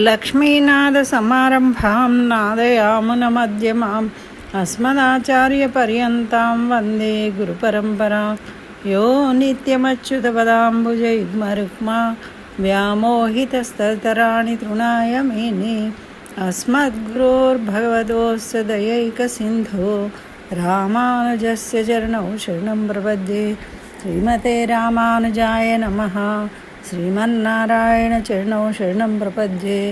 లక్ష్మీనాథసమారంభాం నాదయామునమధ్యమాం అస్మదాచార్యపర్యంతాం వందే గురుపరంపరాం. యో నిత్యమచ్యుతపదాంబుజయుగ్మరుక్మా వ్యామోహితస్తరాణి తృణాయ మేనే అస్మద్గురోర్భగవతోస్య దయైకసింధో రామానుజస్య చరణౌ శరణం ప్రపద్యే. శ్రీమతే రామానుజాయ నమః. శ్రీమన్నారాయణ చరణౌ శరణం ప్రపద్యే.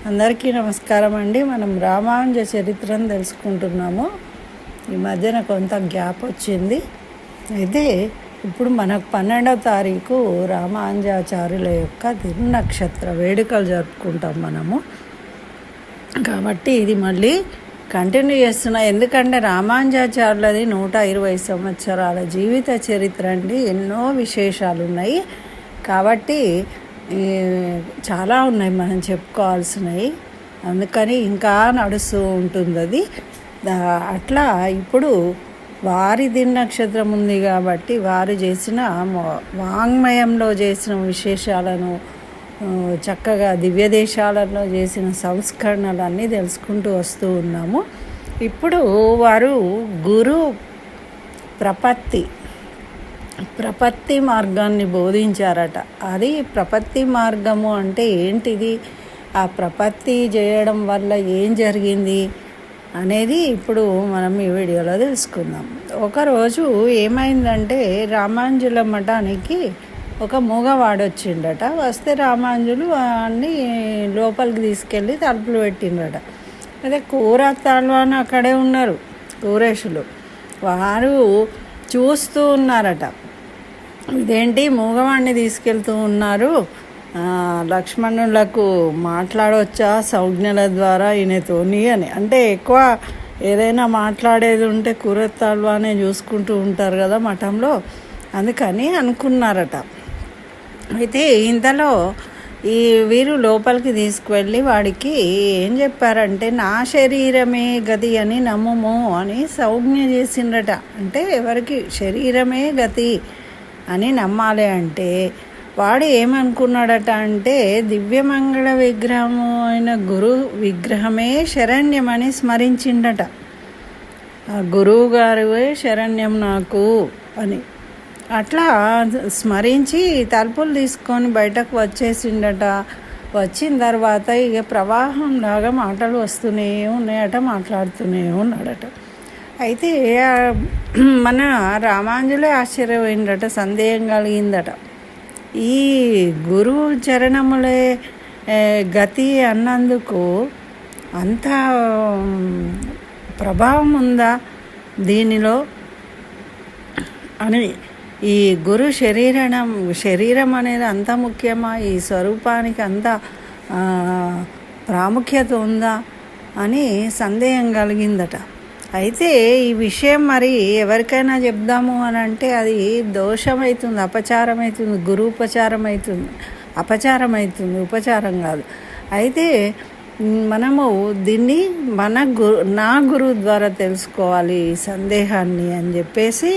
అందరికీ నమస్కారం అండి. మనం రామానుజ చరిత్రను తెలుసుకుంటున్నాము. ఈ మధ్యన కొంత గ్యాప్ వచ్చింది. అయితే ఇప్పుడు మనకు 12వ తారీఖు రామానుజాచార్యుల యొక్క తిరునక్షత్ర వేడుకలు జరుపుకుంటాం మనము. కాబట్టి ఇది మళ్ళీ కంటిన్యూ చేస్తున్నా. ఎందుకంటే రామానుజాచార్యులది 120 సంవత్సరాల జీవిత చరిత్ర అండి. ఎన్నో విశేషాలు ఉన్నాయి. కాబట్టి చాలా ఉన్నాయి మనం చెప్పుకోవాల్సినవి. అందుకని ఇంకా నడుస్తూ ఉంటుంది అది. అట్లా ఇప్పుడు వారి దినక్షత్రం ఉంది కాబట్టి వారు చేసిన వాంగ్మయంలో చేసిన విశేషాలను, చక్కగా దివ్యదేశాలలో చేసిన సంస్కరణలన్నీ తెలుసుకుంటూ వస్తూ ఉన్నాము. ఇప్పుడు వారు గురు ప్రపత్తి మార్గాన్ని బోధించారట. అది ప్రపత్తి మార్గము అంటే ఏంటిది, ఆ ప్రపత్తి చేయడం వల్ల ఏం జరిగింది అనేది ఇప్పుడు మనం ఈ వీడియోలో తెలుసుకుందాం. ఒకరోజు ఏమైందంటే రామానుజుల మఠానికి ఒక మూగవాడు వచ్చిండట. వస్తే రామానుజులు వాడిని లోపలికి తీసుకెళ్ళి తలుపులు పెట్టిండట. అదే కూరతాళ్వాని అక్కడే ఉన్నారు కూరేషులు. వారు చూస్తూ ఉన్నారట. ఇదేంటి మూగవాడిని తీసుకెళ్తూ ఉన్నారు, లక్ష్మణులకు మాట్లాడవచ్చా సంజ్ఞల ద్వారా ఈయనతోని అని. అంటే ఎక్కువ ఏదైనా మాట్లాడేది ఉంటే కూరతాళ్వానే చూసుకుంటూ ఉంటారు కదా మఠంలో, అందుకని అనుకున్నారట. అయితే ఇంతలో ఈ వీరు లోపలికి తీసుకువెళ్ళి వాడికి ఏం చెప్పారంటే, నా శరీరమే గతి అని నమ్ముము అని సంజ్ఞ చేసిండ్రట. అంటే ఎవరికి శరీరమే గతి అని నమ్మాలి అంటే వాడు ఏమనుకున్నాడట అంటే, దివ్యమంగళ విగ్రహము అయిన గురు విగ్రహమే శరణ్యమని స్మరించిండట. ఆ గురువు గారువే శరణ్యం నాకు అని అట్లా స్మరించి తలుపులు తీసుకొని బయటకు వచ్చేసిండట. వచ్చిన తర్వాత ఇక ప్రవాహం లాగా మాటలు వస్తూనే ఉన్నాయట, మాట్లాడుతూనే ఉన్నాడట. అయితే మన రామానుజులే ఆశ్చర్యపోయిందట, సందేహం కలిగిందట. ఈ గురువు చరణములే గతి అన్నందుకు అంత ప్రభావం ఉందా దీనిలో అని, ఈ గురు శరీరం అనేది అంత ముఖ్యమా, ఈ స్వరూపానికి అంత ప్రాముఖ్యత ఉందా అని సందేహం కలిగిందట. అయితే ఈ విషయం మరి ఎవరికైనా చెప్దాము అని అంటే అది దోషమవుతుంది, అపచారం అవుతుంది, గురుపచారం అవుతుంది, అపచారం అవుతుంది, ఉపచారం కాదు. అయితే మనము దీన్ని నా గురువు ద్వారా తెలుసుకోవాలి ఈ సందేహాన్ని అని చెప్పేసి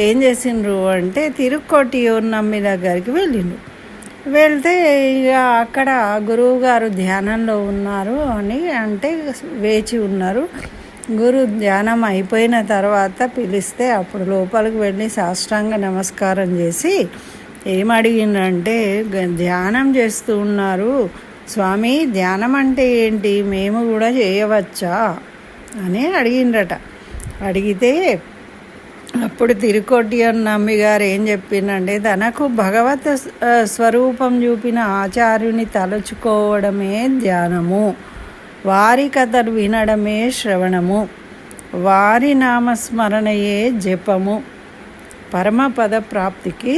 ఏం చేసిండ్రు అంటే తిరుక్కోటియూర్ నమ్మి దగ్గరికి వెళ్ళిండ్రు. వెళ్తే ఇక అక్కడ గురువు గారు ధ్యానంలో ఉన్నారు అని అంటే వేచి ఉన్నారు. గురు ధ్యానం అయిపోయిన తర్వాత పిలిస్తే అప్పుడు లోపలికి వెళ్ళి సాష్టాంగ నమస్కారం చేసి ఏమడిగిందంటే, ధ్యానం చేస్తూ ఉన్నారు స్వామి, ధ్యానం అంటే ఏంటి, మేము కూడా చేయవచ్చా అని అడిగిండ్రట. అడిగితే అప్పుడు తిరుకోటియూర్ నమ్మి గారు ఏం చెప్పిందంటే, తనకు భగవత్ స్వరూపం చూపిన ఆచార్యుని తలుచుకోవడమే ధ్యానము, వారి కథలు వినడమే శ్రవణము, వారి నామస్మరణయే జపము, పరమపద ప్రాప్తికి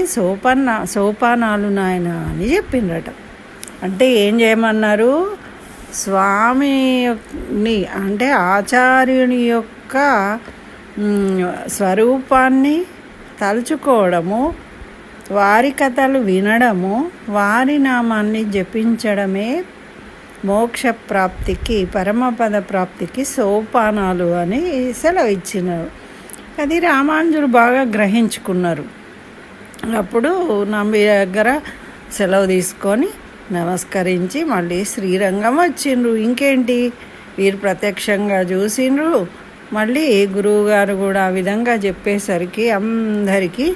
సోపానాలు నాయన అని చెప్పిండ్రట. అంటే ఏం చేయమన్నారు, స్వామిని అంటే ఆచార్యుని యొక్క స్వరూపాన్ని తలుచుకోవడము, వారి కథలు వినడము, వారి నామాన్ని జపించడమే మోక్ష ప్రాప్తికి, పరమపద ప్రాప్తికి సోపానాలు అని సెలవు ఇచ్చినారు. అది రామానుజులు బాగా గ్రహించుకున్నారు. అప్పుడు నమ్మి దగ్గర సెలవు తీసుకొని నమస్కరించి మళ్ళీ శ్రీరంగం వచ్చిండ్రు. ఇంకేంటి, వీరు ప్రత్యక్షంగా చూసిండ్రు. మళ్ళీ గురువుగారు కూడా ఆ విధంగా చెప్పేసరికి అందరికీ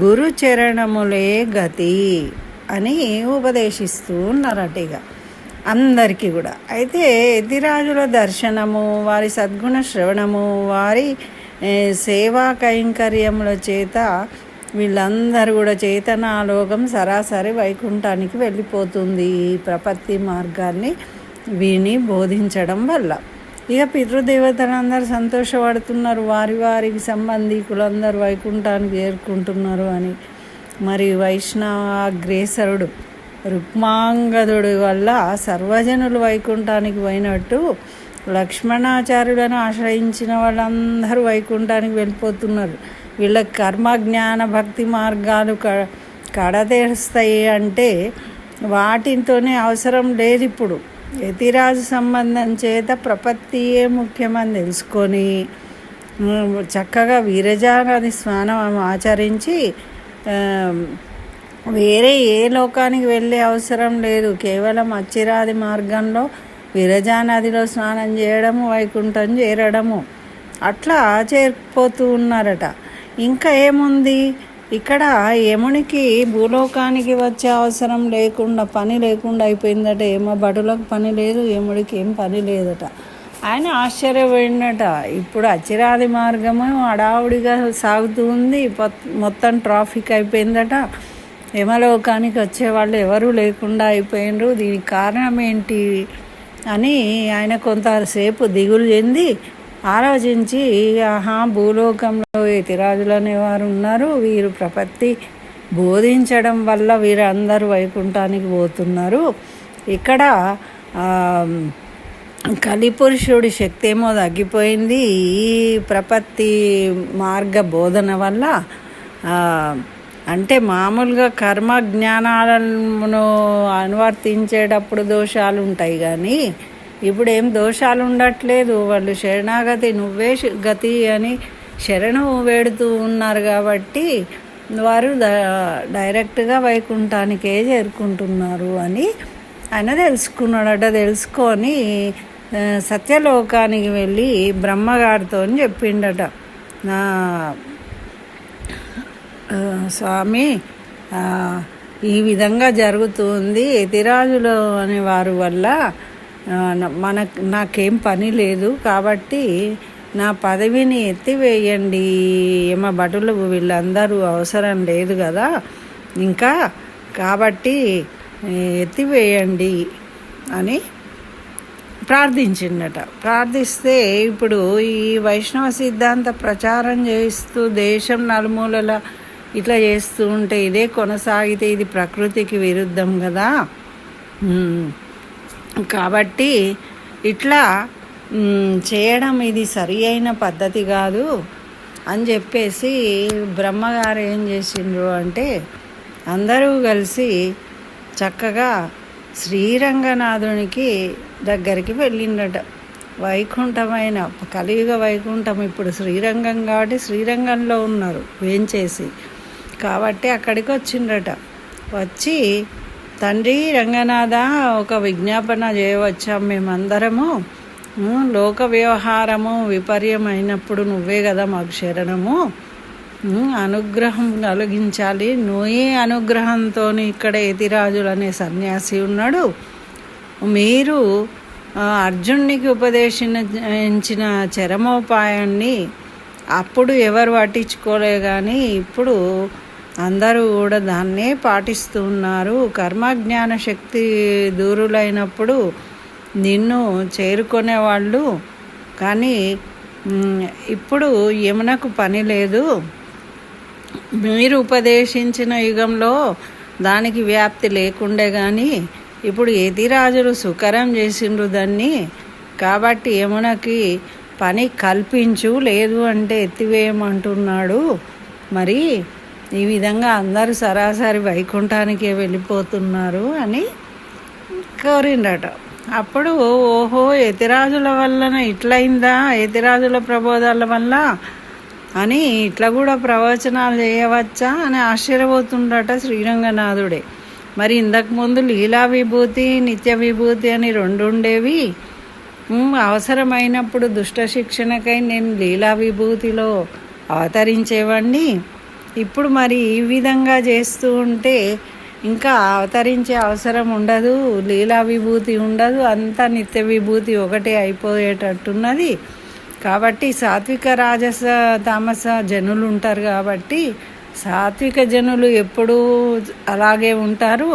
గురు చరణములే గతి అని ఉపదేశిస్తూ ఉన్నారట ఇక అందరికీ కూడా. అయితే యతిరాజుల దర్శనము, వారి సద్గుణ శ్రవణము, వారి సేవా కైంకర్యముల చేత వీళ్ళందరూ కూడా చేతనాలోకం సరాసరి వైకుంఠానికి వెళ్ళిపోతుంది ఈ ప్రపత్తి మార్గాన్ని విని బోధించడం వల్ల. ఇక పితృదేవతలందరూ సంతోషపడుతున్నారు, వారి వారికి సంబంధికులందరూ వైకుంఠానికి చేరుకుంటున్నారు అని. మరి వైష్ణవాగ్రేసరుడు రుక్మాంగదుడి వల్ల సర్వజనులు వైకుంఠానికి పోయినట్టు లక్ష్మణాచార్యులను ఆశ్రయించిన వాళ్ళందరూ వైకుంఠానికి వెళ్ళిపోతున్నారు. వీళ్ళకి కర్మ జ్ఞాన భక్తి మార్గాలు కడతేస్తాయి అంటే వాటితోనే అవసరం లేదు. ఇప్పుడు యతిరాజు సంబంధం చేత ప్రపత్తియే ముఖ్యమని తెలుసుకొని చక్కగా వీరజానది స్నానం ఆచరించి వేరే ఏ లోకానికి వెళ్ళే అవసరం లేదు. కేవలం అచ్చిరాది మార్గంలో విరజానదిలో స్నానం చేయడము, వైకుంఠం చేరడము, అట్లా చేరిపోతూ ఉన్నారట. ఇంకా ఏముంది, ఇక్కడ యమునికి భూలోకానికి వచ్చే అవసరం లేకుండా, పని లేకుండా అయిపోయిందట. ఏమో భటులకు పని లేదు, యముడికి ఏం పని లేదట. ఆయన ఆశ్చర్యపోయిందట. ఇప్పుడు అచిరాది మార్గము హడావుడిగా సాగుతూ ఉంది, మొత్తం ట్రాఫిక్ అయిపోయిందట. యమలోకానికి వచ్చేవాళ్ళు ఎవరూ లేకుండా అయిపోయినరు. దీనికి కారణం ఏంటి అని ఆయన కొంతసేపు దిగులు చెంది ఆలోచించి, భూలోకంలో యతిరాజులు అనేవారు ఉన్నారు, వీరు ప్రపత్తి బోధించడం వల్ల వీరందరూ వైకుంఠానికి పోతున్నారు. ఇక్కడ కలిపురుషుడి శక్తి ఏమో తగ్గిపోయింది ఈ ప్రపత్తి మార్గ బోధన వల్ల. అంటే మామూలుగా కర్మ జ్ఞానాలను అనువర్తించేటప్పుడు దోషాలు ఉంటాయి, కానీ ఇప్పుడు ఏం దోషాలు ఉండట్లేదు. వాళ్ళు శరణాగతి, నువ్వే గతి అని శరణు వేడుతూ ఉన్నారు కాబట్టి వారు డైరెక్ట్గా వైకుంఠానికే చేరుకుంటున్నారు అని ఆయన తెలుసుకున్నాడట. తెలుసుకొని సత్యలోకానికి వెళ్ళి బ్రహ్మగారితో చెప్పిండట, నా స్వామి ఈ విధంగా జరుగుతుంది, యతిరాజులు అనేవారు వల్ల నాకేం పని లేదు, కాబట్టి నా పదవిని ఎత్తివేయండి, యమ భటులు వీళ్ళందరూ అవసరం లేదు కదా ఇంకా, కాబట్టి ఎత్తివేయండి అని ప్రార్థించిందట. ప్రార్థిస్తే ఇప్పుడు ఈ వైష్ణవ సిద్ధాంత ప్రచారం చేస్తూ దేశం నలుమూలల ఇట్లా చేస్తూ ఉంటే ఇదే కొనసాగితే ఇది ప్రకృతికి విరుద్ధం కదా. కాబట్టి ఇట్లా చేయడం ఇది సరి అయిన పద్ధతి కాదు అని చెప్పేసి బ్రహ్మగారు ఏం చేసిండ్రు అంటే అందరూ కలిసి చక్కగా శ్రీరంగనాథునికి దగ్గరికి వెళ్ళిండట. వైకుంఠమైన కలియుగ వైకుంఠం ఇప్పుడు శ్రీరంగం కాబట్టి శ్రీరంగంలో ఉన్నారు వేంచేసి, కాబట్టి అక్కడికి వచ్చిండట. వచ్చి, తండ్రి రంగనాథ, ఒక విజ్ఞాపన చేయవచ్చాం మేమందరము, లోక వ్యవహారము విపర్యమైనప్పుడు నువ్వే కదా మాకు శరణము, అనుగ్రహం కలిగించాలి. నువ్వే అనుగ్రహంతో ఇక్కడ యతిరాజులు అనే సన్యాసి ఉన్నాడు, మీరు అర్జునునికి ఉపదేశించిన చరమోపాయాన్ని అప్పుడు ఎవరు పట్టించుకోలే, కానీ ఇప్పుడు అందరూ కూడా దాన్నే పాటిస్తూ ఉన్నారు. కర్మజ్ఞాన శక్తి దూరులైనప్పుడు నిన్ను చేరుకునేవాళ్ళు, కానీ ఇప్పుడు యమునకు పని లేదు, మీరు ఉపదేశించిన యుగంలో దానికి వ్యాప్తి లేకుండే, కానీ ఇప్పుడు యతిరాజులు సుకరం చేసిండ్రు దాన్ని, కాబట్టి యమునకి పని కల్పించు, లేదు అంటే ఎత్తివేయమంటున్నాడు. మరి ఈ విధంగా అందరూ సరాసరి వైకుంఠానికే వెళ్ళిపోతున్నారు అని కోరిండట. అప్పుడు ఓహో, యతిరాజుల వలన ఇట్లయిందా, యతిరాజుల ప్రబోధాల వల్ల అని ఇట్లా కూడా ప్రవచనాలు చేయవచ్చా అని ఆశ్చర్యపోతుండట శ్రీరంగనాథుడే. మరి ఇంతకుముందు లీలా విభూతి నిత్య విభూతి అని రెండు ఉండేవి. అవసరమైనప్పుడు దుష్ట శిక్షణకై నేను లీలా విభూతిలో అవతరించేవాడిని. ఇప్పుడు మరి ఈ విధంగా చేస్తూ ఉంటే ఇంకా అవతరించే అవసరం ఉండదు, లీలా విభూతి ఉండదు, అంతా నిత్య విభూతి ఒకటే అయిపోయేటట్టున్నది. కాబట్టి సాత్విక రాజస తామస జనులు ఉంటారు కాబట్టి సాత్విక జనులు ఎప్పుడూ అలాగే ఉంటారు.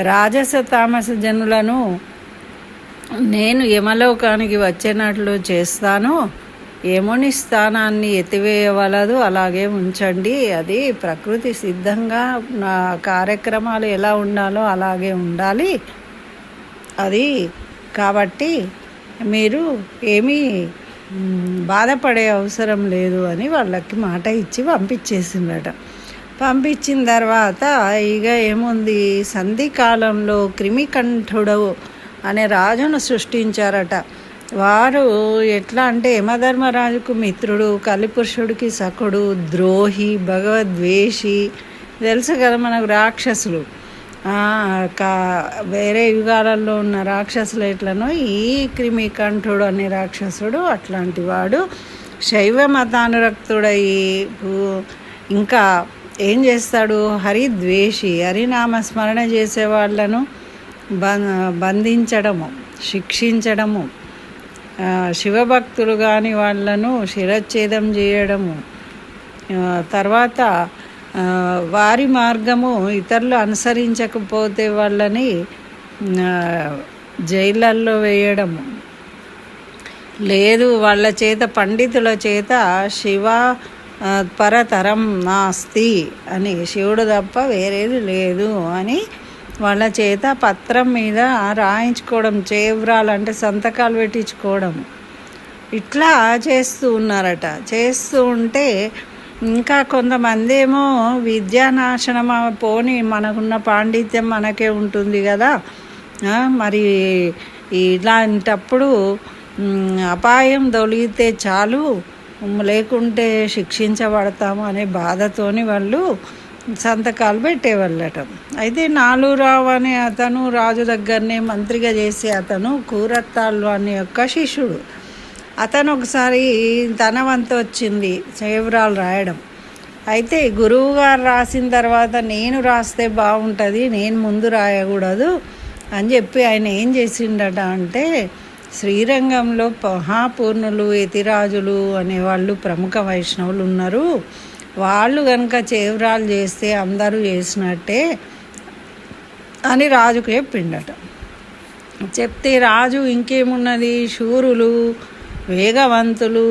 రాజస తామస జనులను నేను యమలోకానికి వచ్చేనట్లు చేస్తాను. యముని స్థానాన్ని ఎత్తివేయవలదు, అలాగే ఉంచండి. అది ప్రకృతి సిద్ధంగా నా కార్యక్రమాలు ఎలా ఉండాలో అలాగే ఉండాలి. అది కాబట్టి మీరు ఏమీ బాధపడే అవసరం లేదు అని వాళ్ళకి మాట ఇచ్చి పంపించేసిందట. పంపించిన తర్వాత ఇక ఏముంది, సంధికాలంలో క్రిమికంఠుడు అనే రాజును సృష్టించారట. వారు ఎట్లా అంటే యమధర్మరాజుకు మిత్రుడు, కలిపురుషుడికి సఖుడు, ద్రోహి, భగవద్వేషి. తెలుసు కదా మనకు రాక్షసులు, వేరే యుగాలలో ఉన్న రాక్షసులు ఎట్లనో ఈ క్రిమికంఠుడు అనే రాక్షసుడు అట్లాంటి వాడు. శైవ మతానురక్తుడయి ఇంకా ఏం చేస్తాడు, హరిద్వేషి, హరినామ స్మరణ చేసే వాళ్ళను బంధించడము, శిక్షించడము, శివభక్తులు కాని వాళ్ళను శిరచ్ఛేదం చేయడము, తర్వాత వారి మార్గము ఇతరులు అనుసరించకపోతే వాళ్ళని జైళ్ళల్లో వేయడము, లేదు వాళ్ళ చేత పండితుల చేత శివ పరతరం నాస్తి అని, శివుడు తప్ప వేరేది లేదు అని వాళ్ళ చేత పత్రం మీద రాయించుకోవడం, చేవ్రాలు అంటే సంతకాలు పెట్టించుకోవడం, ఇట్లా చేస్తూ ఉన్నారట. చేస్తూ ఉంటే ఇంకా కొంతమంది ఏమో విద్యానాశనం, పోని మనకున్న పాండిత్యం మనకే ఉంటుంది కదా, మరి ఇలాంటప్పుడు అపాయం తొలిగితే చాలు, లేకుంటే శిక్షించబడతాము అనే బాధతోని వాళ్ళు సంతకాలు పెట్టేవాళ్ళట. అయితే నాలురావు అనే అతను రాజు దగ్గరనే మంత్రిగా చేసే అతను కూరత్తాళ్ళు అనే యొక్క శిష్యుడు. అతను ఒకసారి తన వంతు వచ్చింది చేవ్రాలు రాయడం. అయితే గురువు గారు రాసిన తర్వాత నేను రాస్తే బాగుంటుంది, నేను ముందు రాయకూడదు అని చెప్పి ఆయన ఏం చేసిండట అంటే, శ్రీరంగంలో మహాపూర్ణులు, యతిరాజులు అనేవాళ్ళు ప్రముఖ వైష్ణవులు ఉన్నారు, వాళ్ళు కనుక చేవ్రాలు చేస్తే అందరూ చేసినట్టే అని రాజుకు చెప్పిండట. చెప్తే రాజు ఇంకేమున్నది, శూరులు వేగవంతులు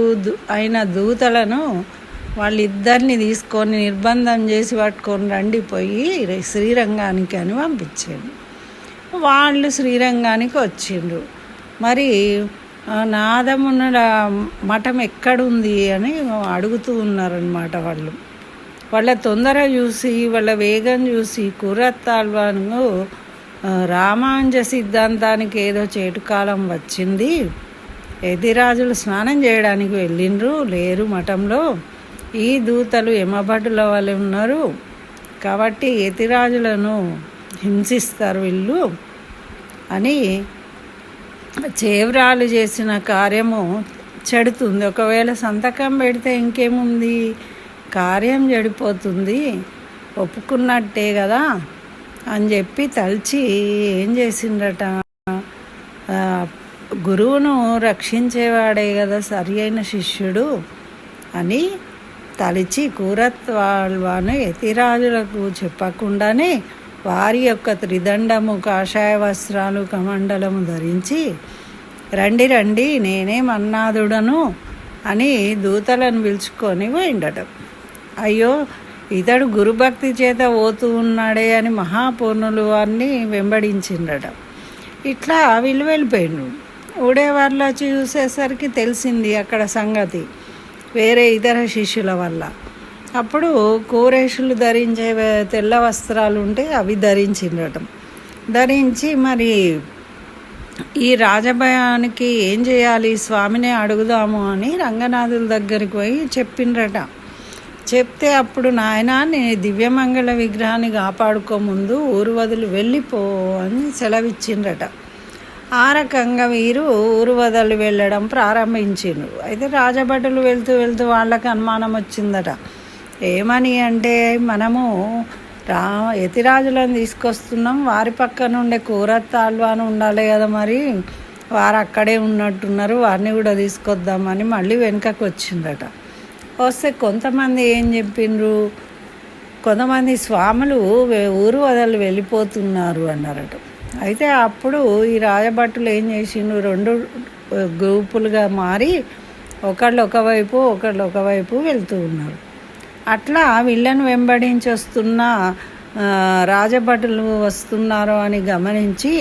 అయిన దూతలను వాళ్ళిద్దరిని తీసుకొని నిర్బంధం చేసి పట్టుకొని రండి పోయి శ్రీరంగానికి అని పంపించాడు. వాళ్ళు శ్రీరంగానికి వచ్చిండ్రు. మరి నాదమున్న మఠం ఎక్కడుంది అని అడుగుతూ ఉన్నారనమాట. వాళ్ళ తొందర చూసి, వాళ్ళ వేగం చూసి కూరత్తాళ్వాను రామాంజ సిద్ధాంతానికి ఏదో చేటుకాలం వచ్చింది, యతిరాజులు స్నానం చేయడానికి వెళ్ళిండ్రు, లేరు మఠంలో, ఈ దూతలు యమభటుల వల్ల ఉన్నారు కాబట్టి యతిరాజులను హింసిస్తారు వీళ్ళు అని చేవ్రాలు చేసిన కార్యము చెడుతుంది. ఒకవేళ సంతకం పెడితే ఇంకేముంది, కార్యం చెడిపోతుంది, ఒప్పుకున్నట్టే కదా అని చెప్పి తలిచి ఏం చేసిండట, గురువును రక్షించేవాడే కదా సరి అయిన శిష్యుడు అని తలిచి కూరత్వాళ్వాను యతిరాజులకు చెప్పకుండానే వారి యొక్క త్రిదండము, కాషాయ వస్త్రాలు, కమండలము ధరించి రండి రండి నేనే మన్నాదుడను అని దూతలను పిలుచుకొని పోయిండట. అయ్యో ఇతడు గురుభక్తి చేత పోతూ ఉన్నాడే అని మహాపూర్ణులు వారిని వెంబడించిండట. ఇట్లా వీళ్ళు వెళ్ళిపోయిండు. ఊడేవాళ్ళ చూసేసరికి తెలిసింది అక్కడ సంగతి వేరే ఇతర శిష్యుల వల్ల. అప్పుడు కూరేషులు ధరించే తెల్ల వస్త్రాలు ఉంటే అవి ధరించిండటం. ధరించి మరి ఈ రాజభయానికి ఏం చేయాలి, స్వామినే అడుగుదాము అని రంగనాథుల దగ్గరికి పోయి చెప్పిండ్రట. చెప్తే అప్పుడు నాయన నేను దివ్యమంగళ విగ్రహాన్ని కాపాడుకోముందు ఊరు వదిలి వెళ్ళిపో అని సెలవిచ్చిండ్రట. ఆ రకంగా వీరు ఊరు వదిలి వెళ్ళడం ప్రారంభించిండ్రు. అయితే రాజభటులు వెళ్తూ వెళ్తూ వాళ్ళకి అనుమానం వచ్చిందట. ఏమని అంటే, మనము యతిరాజులను తీసుకొస్తున్నాం, వారి పక్కన ఉండే కూరత్తాళ్ళు అని ఉండాలి కదా, మరి వారు అక్కడే ఉన్నట్టున్నారు, వారిని కూడా తీసుకొద్దామని మళ్ళీ వెనుకకు వచ్చిందట. వస్తే కొంతమంది ఏం చెప్పిండ్రు, కొంతమంది స్వాములు ఊరు వదలు వెళ్ళిపోతున్నారు అన్నారట. అయితే అప్పుడు ఈ రాజభటులు ఏం చేసిండ్రు, 2 గ్రూపులుగా మారి ఒకళ్ళు ఒకవైపు వెళ్తూ ఉన్నారు. అట్లా వీళ్ళను వెంబడించి వస్తున్న రాజభటులు వస్తున్నారు అని గమనించి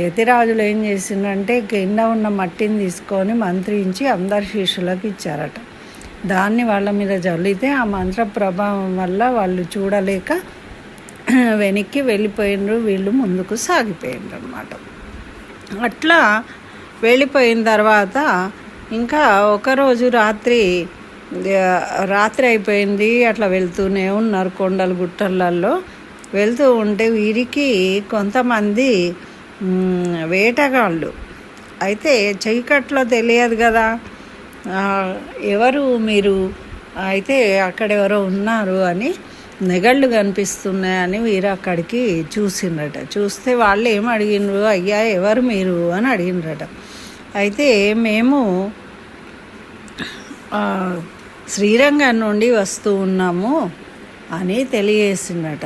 యతిరాజులు ఏం చేసిందంటే కింద ఉన్న మట్టిని తీసుకొని మంత్రించి అందరి శిష్యులకు ఇచ్చారట. దాన్ని వాళ్ళ మీద జల్లితే ఆ మంత్ర ప్రభావం వల్ల వాళ్ళు చూడలేక వెనక్కి వెళ్ళిపోయినరు, వీళ్ళు ముందుకు సాగిపోయినరు అన్నమాట. అట్లా వెళ్ళిపోయిన తర్వాత ఇంకా ఒకరోజు రాత్రి అయిపోయింది. అట్లా వెళ్తూనే ఉన్నారు కొండలు గుట్టలలో. వెళ్తూ ఉంటే వీరికి కొంతమంది వేటగాళ్ళు, అయితే చీకట్లో తెలియదు కదా ఎవరు మీరు, అయితే అక్కడెవరో ఉన్నారు అని నెగళ్ళు కనిపిస్తున్నాయని వీరు అక్కడికి చూసిండ్రట. చూస్తే వాళ్ళు ఏం అడిగినరు, అయ్యా ఎవరు మీరు అని అడిగినరట. అయితే మేము శ్రీరంగం నుండి వస్తూ ఉన్నాము అని తెలియజేసిందట.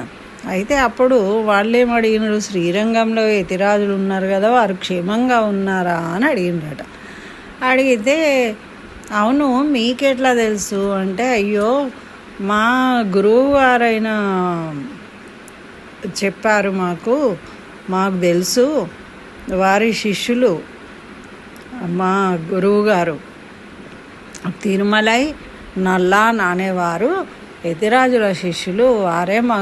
అయితే అప్పుడు వాళ్ళేం అడిగినారు, శ్రీరంగంలో యతిరాజులు ఉన్నారు కదా, వారు క్షేమంగా ఉన్నారా అని అడిగినరట. అడిగితే అవును మీకెట్లా తెలుసు అంటే, అయ్యో మా గురువు గారైన చెప్పారు, మాకు తెలుసు, వారి శిష్యులు మా గురువుగారు తిరుమలై నల్లాన్ అనేవారు యతిరాజుల శిష్యులు, వారే మా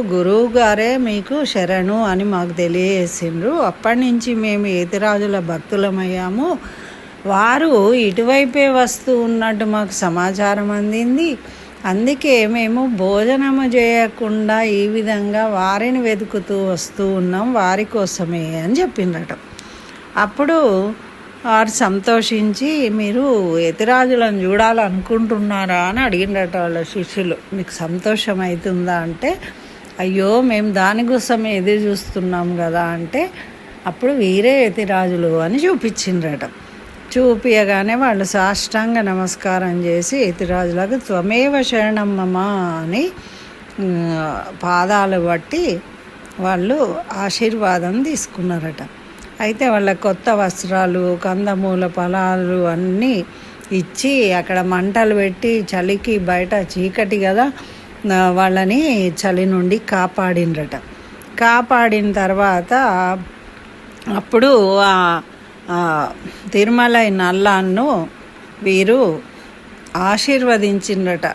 గురువుగారే మీకు శరణు అని మాకు తెలియజేసిండ్రు. అప్పటి నుంచి మేము యతిరాజుల భక్తులమయ్యాము. వారు ఇటువైపే వస్తూ ఉన్నట్టు మాకు సమాచారం అందింది. అందుకే మేము భోజనము చేయకుండా ఈ విధంగా వారిని వెతుకుతూ వస్తూ ఉన్నాం, వారి కోసమే అని చెప్పిందట. అప్పుడు వారు సంతోషించి, మీరు యతిరాజులను చూడాలనుకుంటున్నారా అని అడిగినట వాళ్ళ శిష్యులు. మీకు సంతోషం అవుతుందా అంటే, అయ్యో మేము దానికోసమే ఎదురు చూస్తున్నాం కదా అంటే, అప్పుడు వీరే యతిరాజులు అని చూపించిండ్రట. చూపించగానే వాళ్ళు సాష్టాంగ నమస్కారం చేసి యతిరాజులకు త్వమేవ శరణం మమ అని పాదాలు బట్టి వాళ్ళు ఆశీర్వాదం తీసుకున్నారట. అయితే వాళ్ళ కొత్త వస్త్రాలు, కందమూల ఫలాలు అన్నీ ఇచ్చి అక్కడ మంటలు పెట్టి చలికి బయట చీకటి కదా, వాళ్ళని చలి నుండి కాపాడినరట. కాపాడిన తర్వాత అప్పుడు తిరుమలై నల్లాన్ను వీరు ఆశీర్వదించిండ్రట,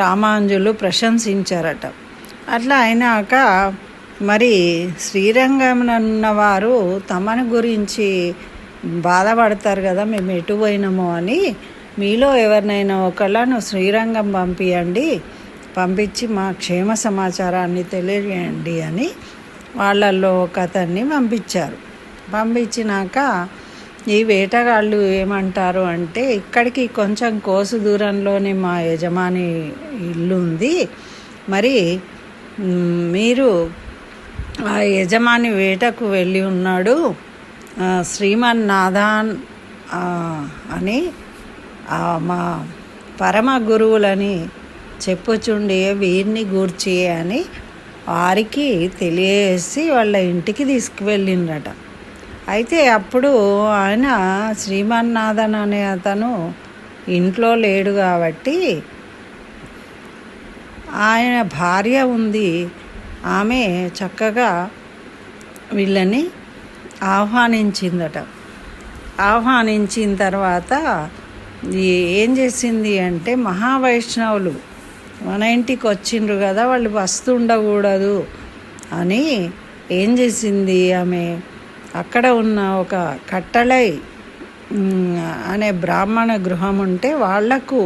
రామాంజులు ప్రశంసించారట. అట్లా అయినాక మరి శ్రీరంగంలో ఉన్నవారు తమను గురించి బాధపడతారు కదా, మేము ఎటు పోయినామో అని, మీలో ఎవరినైనా ఒకళ్ళను శ్రీరంగం పంపించి మా క్షేమ సమాచారాన్ని తెలియజేయండి అని వాళ్ళల్లో ఒక అతన్ని పంపించారు. పంపించినాక ఈ వేటగాళ్ళు ఏమంటారు అంటే, ఇక్కడికి కొంచెం కోసు దూరంలోనే మా యజమాని ఇల్లు ఉంది, మరి మీరు ఆ యజమాని వేటకు వెళ్ళి ఉన్నాడు, శ్రీమన్నాథన్ అని మా పరమ గురువులని చెప్పుచుండే వీరిని గూర్చి అని వారికి తెలియజేసి వాళ్ళ ఇంటికి తీసుకువెళ్ళిండ్రట. అయితే అప్పుడు ఆయన శ్రీమన్నాథన్ అనే అతను ఇంట్లో లేడు కాబట్టి ఆయన భార్య ఉంది, ఆమె చక్కగా వీళ్ళని ఆహ్వానించిందట. ఆహ్వానించిన తర్వాత ఏం చేసింది అంటే, మహావైష్ణవులు మన ఇంటికి వచ్చిండ్రు కదా, వాళ్ళు వస్తుండకూడదు అని ఏం చేసింది, ఆమె అక్కడ ఉన్న ఒక కట్టళై అనే బ్రాహ్మణ గృహం ఉంటే వాళ్లకు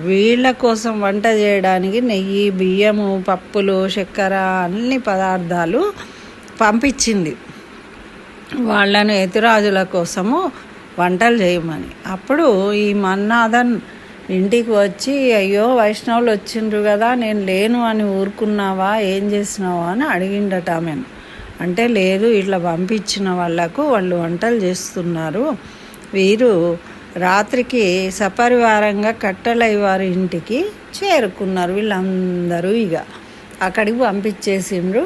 వీళ్ళ కోసం వంట చేయడానికి నెయ్యి, బియ్యము, పప్పులు, చక్కెర అన్ని పదార్థాలు పంపించింది వాళ్ళను యతిరాజుల కోసము వంటలు చేయమని. అప్పుడు ఈ మన్నాథన్ ఇంటికి వచ్చి, అయ్యో వైష్ణవులు వచ్చిండ్రు కదా, నేను లేను అని ఊరుకున్నావా, ఏం చేసినావా అని అడిగిండట ఆమెను. అంటే లేదు, ఇట్లా పంపించిన వాళ్ళకు వాళ్ళు వంటలు చేస్తున్నారు, వీరు రాత్రికి సపరివారంగా కట్టలయ్య వారి ఇంటికి చేరుకున్నారు. వీళ్ళందరూ ఇక అక్కడికి పంపించేసిండ్రు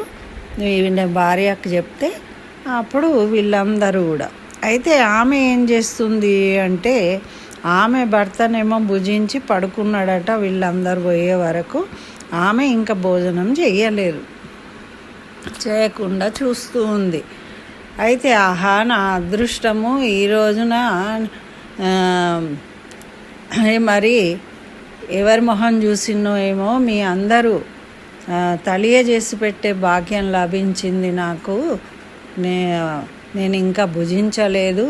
వీళ్ళ భార్యకు చెప్తే. అప్పుడు వీళ్ళందరూ కూడా, అయితే ఆమె ఏం చేస్తుంది అంటే, ఆమె భర్తనేమో భుజించి పడుకున్నాడట వీళ్ళందరూ పోయే వరకు. ఆమె ఇంకా భోజనం చేయకుండా చూస్తూ ఉంది. అయితే ఆహా, నా అదృష్టము ఈ రోజున మరి ఎవరి మొహం చూసినో ఏమో మీ అందరూ తెలియజేసి పెట్టే భాగ్యం లభించింది నాకు. నేను ఇంకా భుజించలేదు,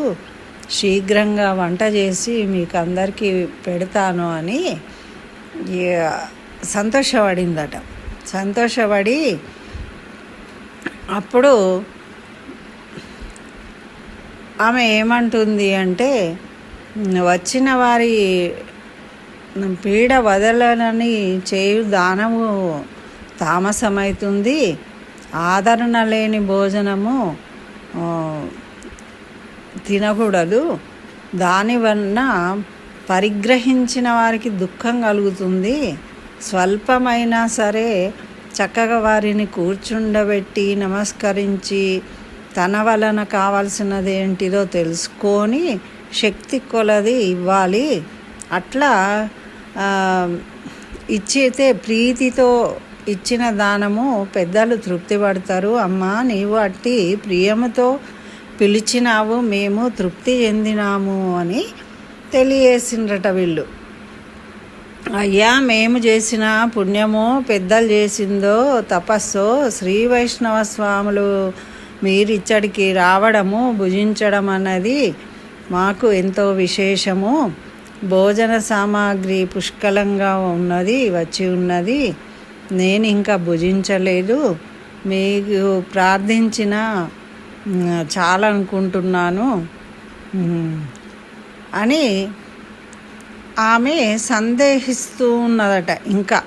శీఘ్రంగా వంట చేసి మీకు అందరికీ పెడతాను అని సంతోషపడిందట. సంతోషపడి అప్పుడు ఆమె ఏమంటుంది అంటే, వచ్చిన వారి పీడ వదలని చేయు దానము తామసమవుతుంది, ఆదరణ లేని భోజనము తినకూడదు, దానివల్ల పరిగ్రహించిన వారికి దుఃఖం కలుగుతుంది, స్వల్పమైనా సరే చక్కగా వారిని కూర్చుండబెట్టి నమస్కరించి తన వలన కావాల్సినది ఏంటిదో తెలుసుకొని శక్తి కొలది ఇవ్వాలి, అట్లా ఇచ్చితే ప్రీతితో ఇచ్చిన దానము పెద్దలు తృప్తి పడతారు. అమ్మా, నీవు అట్టి ప్రియముతో పిలిచినావు, మేము తృప్తి చెందినాము అని తెలియజేసిండ్రట వీళ్ళు. అయ్యా, మేము చేసిన పుణ్యమో పెద్దలు చేసిందో తపస్సో శ్రీ వైష్ణవ స్వాములు మీరిచ్చడికి రావడము భుజించడం అన్నది మాకు ఎంతో విశేషము. భోజన సామాగ్రి పుష్కలంగా వచ్చి ఉన్నది, నేను ఇంకా భుజించలేదు, మీకు ప్రార్థించిన చాలనుకుంటున్నాను అని ఆమె సందేహిస్తూ ఉన్నదట. ఇంకా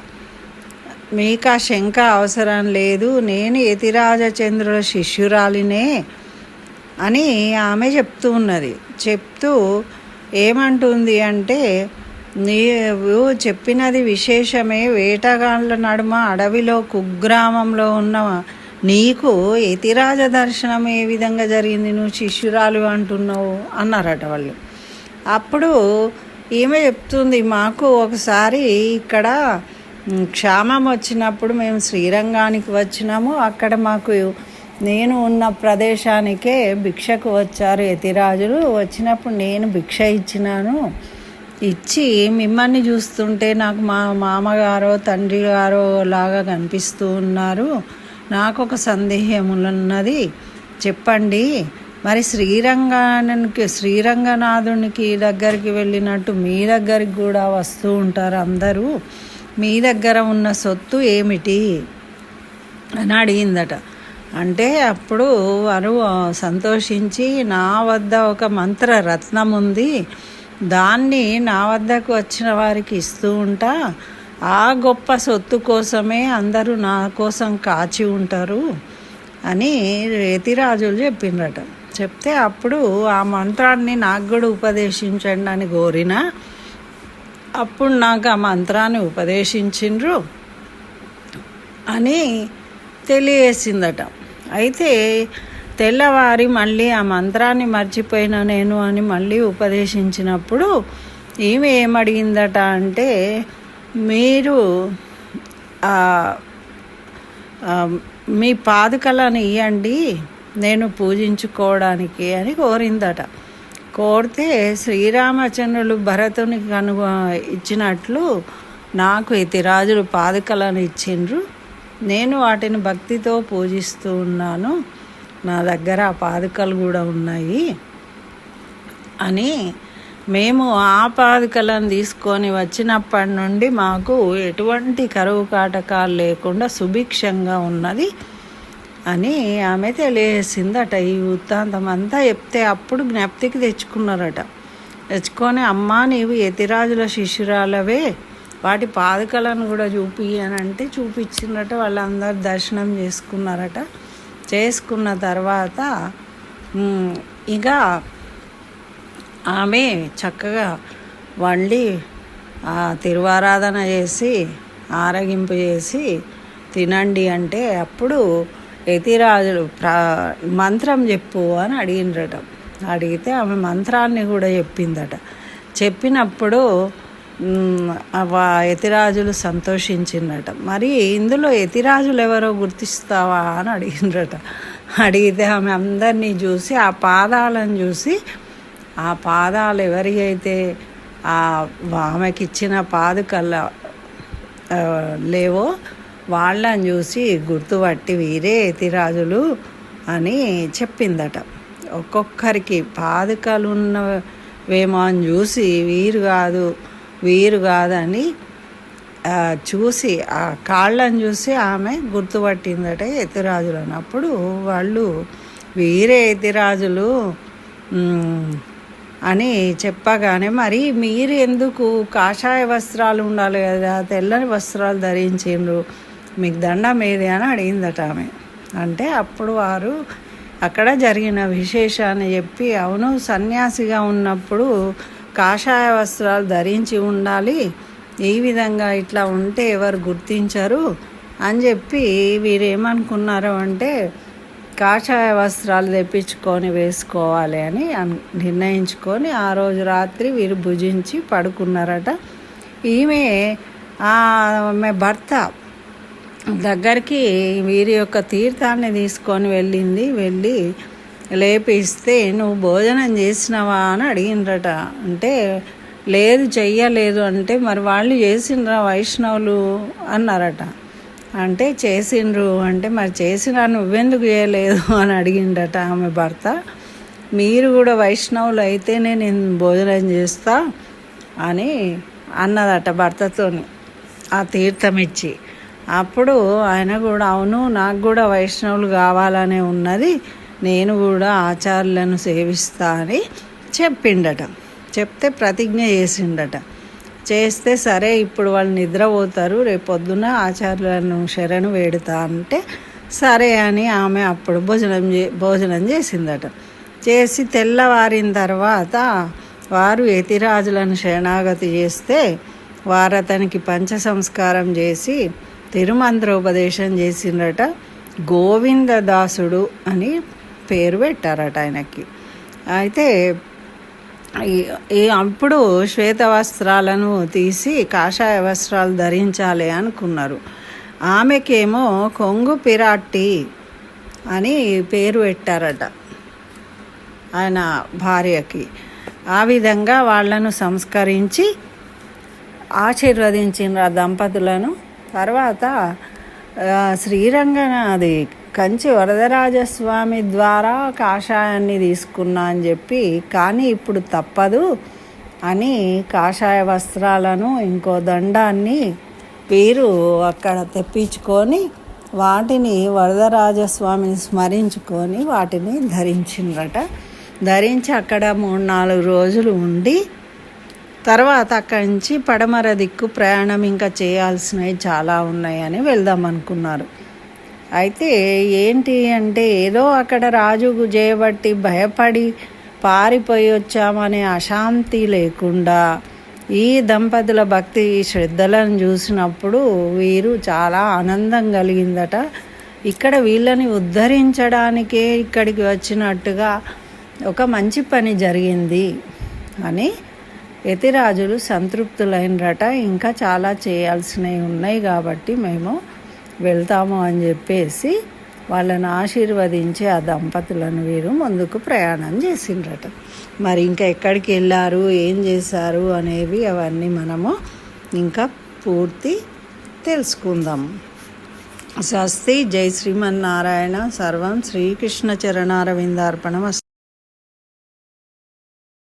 మీకు ఆ శంక అవసరం లేదు, నేను యతిరాజచంద్రుల శిష్యురాలినే అని ఆమె చెప్తూ ఉన్నది. చెప్తూ ఏమంటుంది అంటే, నీవు చెప్పినది విశేషమే, వేటగాళ్ళ నడుమ అడవిలో కుగ్రామంలో ఉన్న నీకు యతిరాజ దర్శనం ఏ విధంగా జరిగింది, నువ్వు శిష్యురాలు అంటున్నావు అన్నారట వాళ్ళు. అప్పుడు ఈమె చెప్తుంది, మాకు ఒకసారి ఇక్కడ క్షామం వచ్చినప్పుడు మేము శ్రీరంగానికి వచ్చినాము, అక్కడ మాకు నేను ఉన్న ప్రదేశానికే భిక్షకు వచ్చారు యతిరాజులు. వచ్చినప్పుడు నేను భిక్ష ఇచ్చినాను, ఇచ్చి మిమ్మల్ని చూస్తుంటే నాకు మా మామగారో తండ్రి గారో లాగా కనిపిస్తూ ఉన్నారు, నాకు ఒక సందేహం ఉన్నది, చెప్పండి, మరి శ్రీరంగనాథునికి దగ్గరికి వెళ్ళినట్టు మీ దగ్గరికి కూడా వస్తూ ఉంటారు అందరూ, మీ దగ్గర ఉన్న సొత్తు ఏమిటి అని అడిగిందట. అంటే అప్పుడు వారు సంతోషించి, నా వద్ద ఒక మంత్రరత్నం ఉంది, దాన్ని నా వద్దకు వచ్చిన వారికి ఇస్తూ ఉంటా, ఆ గొప్ప సొత్తు కోసమే అందరూ నా కోసం కాచి ఉంటారు అని యతిరాజులు చెప్పిండ్రట. చెప్తే అప్పుడు ఆ మంత్రాన్ని నాకు కూడా ఉపదేశించండి అని కోరిన, అప్పుడు నాకు ఆ మంత్రాన్ని ఉపదేశించిండ్రు అని తెలియజేసిందట. అయితే తెల్లవారి మళ్ళీ ఆ మంత్రాన్ని మర్చిపోయిన నేను అని మళ్ళీ ఉపదేశించినప్పుడు ఈమె ఏమడిగిందట అంటే, మీరు మీ పాదుకలను ఇవ్వండి నేను పూజించుకోవడానికి అని కోరిందట. కోరితే శ్రీరామచంద్రులు భరతునికి ఇచ్చినట్లు నాకు యతిరాజులు పాదుకలను ఇచ్చిండ్రు, నేను వాటిని భక్తితో పూజిస్తూ ఉన్నాను, నా దగ్గర ఆ పాదుకలు కూడా ఉన్నాయి అని మేము ఆ పాదుకలను తీసుకొని వచ్చినప్పటి నుండి మాకు ఎటువంటి కరువు కాటకాలు లేకుండా సుభిక్షంగా ఉన్నది అని ఆమె తెలియజేసిందట. ఈ వృత్తాంతం అంతా చెప్తే అప్పుడు జ్ఞప్తికి తెచ్చుకున్నారట. తెచ్చుకొని అమ్మా నీవు యతిరాజుల శిష్యురాలవే, వాటి పాదుకలను కూడా చూపి అని అంటే చూపించిందట. వాళ్ళందరూ దర్శనం చేసుకున్నారట. చేసుకున్న తర్వాత ఇక ఆమె చక్కగా వండి తిరువారాధన చేసి ఆరగింపు చేసి తినండి అంటే అప్పుడు యతిరాజులు మంత్రం చెప్పు అని అడిగినరట. అడిగితే ఆమె మంత్రాన్ని కూడా చెప్పిందట. చెప్పినప్పుడు యతిరాజులు సంతోషించిందట. మరి ఇందులో యతిరాజులు ఎవరో గుర్తిస్తావా అని అడిగినరట. అడిగితే ఆమె అందరినీ చూసి ఆ పాదాలను చూసి ఆ పాదాలు ఎవరికైతే ఆమెకి ఇచ్చిన పాదుకల లేవో వాళ్ళని చూసి గుర్తుపట్టి వీరే యతిరాజులు అని చెప్పిందట. ఒక్కొక్కరికి పాదుకలు ఉన్నవేమో అని చూసి వీరు కాదని చూసి ఆ కాళ్ళని చూసి ఆమె గుర్తుపట్టిందట యతిరాజులు. అప్పుడు వాళ్ళు వీరే యతిరాజులు అని చెప్పగానే మరి మీరు ఎందుకు కాషాయ వస్త్రాలు ఉండాలి కదా, తెల్లని వస్త్రాలు ధరించిండ్రు, మీకు దండం ఏది అని అడిగిందట ఆమె. అంటే అప్పుడు వారు అక్కడ జరిగిన విశేషాన్ని చెప్పి అవును సన్యాసిగా ఉన్నప్పుడు కాషాయ వస్త్రాలు ధరించి ఉండాలి, ఈ విధంగా ఇట్లా ఉంటే ఎవరు గుర్తించరు అని చెప్పి వీరేమనుకున్నారు అంటే కాషాయ వస్త్రాలు తెప్పించుకొని వేసుకోవాలి అని నిర్ణయించుకొని ఆ రోజు రాత్రి వీరు భుజించి పడుకున్నారట. ఆమె భర్త దగ్గరికి వీరి యొక్క తీర్థాన్ని తీసుకొని వెళ్ళి లేపిస్తే నువ్వు భోజనం చేసినావా అని అడిగినరట. అంటే లేదు చెయ్యలేదు అంటే మరి వాళ్ళు చేసిండ్రా వైష్ణవులు అన్నారట. అంటే చేసిండ్రు అంటే మరి చేసినా నువ్వెందుకు చేయలేదు అని అడిగిండట ఆమె భర్త. మీరు కూడా వైష్ణవులు అయితేనే నేను భోజనం చేస్తా అని అన్నదట భర్తతోని ఆ తీర్థం ఇచ్చి. అప్పుడు ఆయన కూడా అవును నాకు కూడా వైష్ణవులు కావాలనే ఉన్నది, నేను కూడా ఆచార్యులను సేవిస్తా అని చెప్పిండట. చెప్తే ప్రతిజ్ఞ చేసిండట. చేస్తే సరే ఇప్పుడు వాళ్ళు నిద్రపోతారు, రేపు పొద్దున ఆచార్యులను శరణు వేడుతా అంటే సరే అని ఆమె అప్పుడు భోజనం చేసిందట. చేసి తెల్లవారిన తర్వాత వారు యతిరాజులను శరణాగతి చేస్తే వారు అతనికి పంచ సంస్కారం చేసి తిరుమంత్రోపదేశం చేసిండట. గోవిందదాసుడు అని పేరు పెట్టారట ఆయనకి. అయితే అప్పుడు శ్వేత వస్త్రాలను తీసి కాషాయ వస్త్రాలు ధరించాలి అనుకున్నారు. ఆమెకేమో కొంగు పిరాట్టి అని పేరు పెట్టారట ఆయన భార్యకి. ఆ విధంగా వాళ్ళను సంస్కరించి ఆశీర్వదించిన దంపతులను. తర్వాత శ్రీరంగనాథి కంచి వరదరాజస్వామి ద్వారా కాషాయాన్ని తీసుకున్నా అని చెప్పి, కానీ ఇప్పుడు తప్పదు అని కాషాయ వస్త్రాలను ఇంకో దండాన్ని వీరు అక్కడ తెప్పించుకొని వాటిని వరదరాజస్వామిని స్మరించుకొని వాటిని ధరించిండ్రట. ధరించి అక్కడ 3-4 రోజులు ఉండి తర్వాత అక్కడి నుంచి పడమర దిక్కు ప్రయాణం ఇంకా చేయాల్సినవి చాలా ఉన్నాయని వెళ్దాం అనుకున్నారు. అయితే ఏంటి అంటే ఏదో అక్కడ రాజు చేయబట్టి భయపడి పారిపోయి వచ్చామనే అశాంతి లేకుండా ఈ దంపతుల భక్తి శ్రద్ధలను చూసినప్పుడు వీరు చాలా ఆనందం కలిగిందట. ఇక్కడ వీళ్ళని ఉద్ధరించడానికే ఇక్కడికి వచ్చినట్టుగా ఒక మంచి పని జరిగింది అని యతిరాజులు సంతృప్తులైనరట. ఇంకా చాలా చేయాల్సినవి ఉన్నాయి కాబట్టి మేము వెళ్తాము అని చెప్పేసి వాళ్ళని ఆశీర్వదించి ఆ దంపతులను వీరు ముందుకు ప్రయాణం చేసిండ్రట. మరి ఇంకా ఎక్కడికి వెళ్ళారు, ఏం చేశారు అనేవి అవన్నీ మనము ఇంకా పూర్తి తెలుసుకుందాం. స్వస్తి. జై శ్రీమన్నారాయణ. సర్వం శ్రీకృష్ణ చరణారవిందార్పణం.